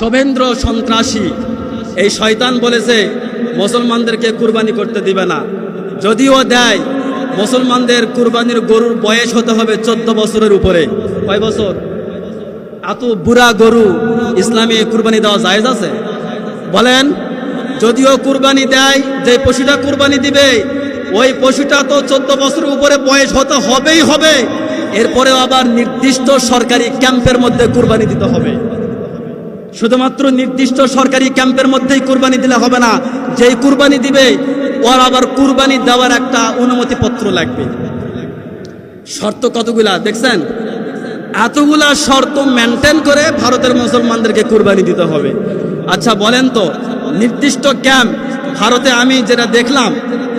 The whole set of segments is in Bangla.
শুভেন্দ্র সন্ত্রাসী এই শয়তান বলেছে মুসলমানদেরকে কুরবানি করতে দিবে না। যদিও দেয়, মুসলমানদের কুরবানির গরুর বয়স হতে হবে 14 বছরের উপরে। কয় বছর? এত বুড়া গরু ইসলামে কুরবানি দেওয়া জায়েজ আছে? বলেন। যদিও কুরবানি দেয়, যে পশুটা কুরবানি দিবে ওই পশুটা তো 14 বছরের উপরে বয়স হতে হবেই হবে। এরপরেও আবার নির্দিষ্ট সরকারি ক্যাম্পের মধ্যে কুরবানি দিতে হবে। শুধুমাত্র নির্দিষ্ট সরকারি ক্যাম্পের মধ্যেই কুরবানি দিলে হবে না, যেই কুরবানি দিবে ওর আবার কুরবানি দেওয়ার একটা অনুমতিপত্র লাগবে। শর্ত কতগুলা দেখছেন? এতগুলা শর্ত মেনটেন করে ভারতের মুসলমানদেরকে কুরবানি দিতে হবে। আচ্ছা বলেন তো, নির্দিষ্ট ক্যাম্প ভারতে আমি যেটা দেখলাম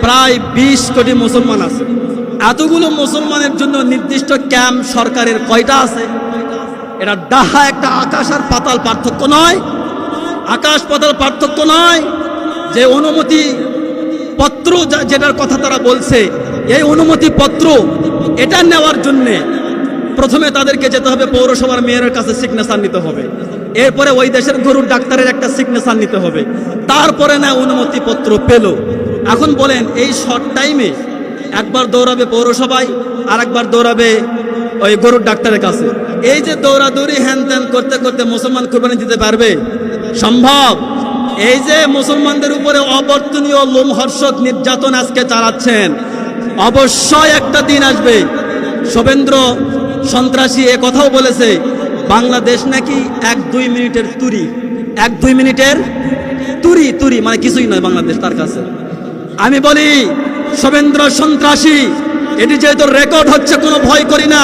প্রায় 20 কোটি মুসলমান আছে। এতগুলো মুসলমানের জন্য নির্দিষ্ট ক্যাম্প সরকারের কয়টা আছে? এটা ডাহা একটা আকাশ আর পাতাল পার্থক্য নয়? আকাশ পাতাল পার্থক্য নয়? যে অনুমতি পত্র যেটার কথা তারা বলছে, এই অনুমতি পত্র এটা নেওয়ার জন্যে প্রথমে তাদেরকে যেতে হবে পৌরসভার মেয়রের কাছে সিগনেচার নিতে হবে, এরপরে ওই দেশের গরুর ডাক্তারের একটা সিগনেচার নিতে হবে, তারপরে না অনুমতি পত্র পেল। এখন বলেন এই শর্ট টাইমে একবার দৌড়াবে পৌরসভায় আর একবার দৌড়াবে ওই গরুর ডাক্তারের কাছে, এই যে দৌড়াদৌড়ি হ্যান ত্যান করতে করতে মুসলমান কুরবানি দিতে পারবে? সম্ভব? এই যে মুসলমানদের উপরে অবর্তনীয় লোমহর্ষক নির্যাতন আজকে চালাচ্ছেন, অবশ্যই একটা দিন আসবে। শুভেন্দ্র সন্ত্রাসী এ কথাও বলেছে বাংলাদেশ নাকি 1-2 মিনিটের তুরি, 1-2 মিনিটের তুরি মানে কিছুই নয় বাংলাদেশ তার কাছে। আমি বলি শুভেন্দ্র সন্ত্রাসী, এটি যেহেতু রেকর্ড হচ্ছে, কোনো ভয় করি না,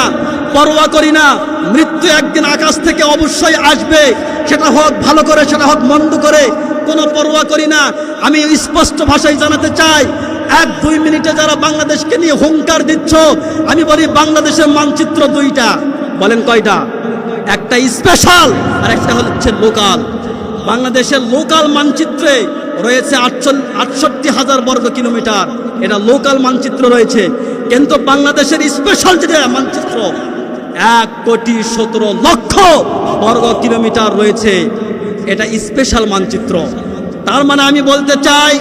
পরোয়া করি না। মৃত্যু একদিন আকাশ থেকে অবশ্যই আসবে, সেটা হোক ভালো করে, সেটা হোক মন্দ করে, কোনো পরোয়া করি না। আমি স্পষ্ট ভাষায় জানাতে চাই, 1-2 মিনিটে যারা বাংলাদেশকে নিয়ে হুঙ্কার দিচ্ছ, আমি বলি বাংলাদেশের মানচিত্র 2টা। বলেন কয়টা? একটা স্পেশাল আর একটা হচ্ছে লোকাল। বাংলাদেশের লোকাল মানচিত্রে রয়েছে 68,000 বর্গ কিলোমিটার, এটা লোকাল মানচিত্র রয়েছে। কিন্তু বাংলাদেশের স্পেশাল যেটা মানচিত্র 1,17,00,000 বর্গ কিলোমিটার রয়েছে, এটা স্পেশাল মানচিত্র। তার মানে আমি বলতে চাই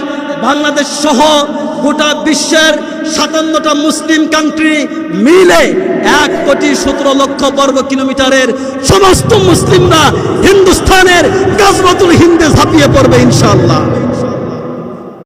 বাংলাদেশ সহ গোটা বিশ্বের 57টা মুসলিম কান্ট্রি মিলে 1,17,00,000 বর্গ কিলোমিটারের সমস্ত মুসলিমরা হিন্দুস্তানের গাজওয়াতুল হিন্দে ঝাঁপিয়ে পড়বে ইনশাআল্লাহ।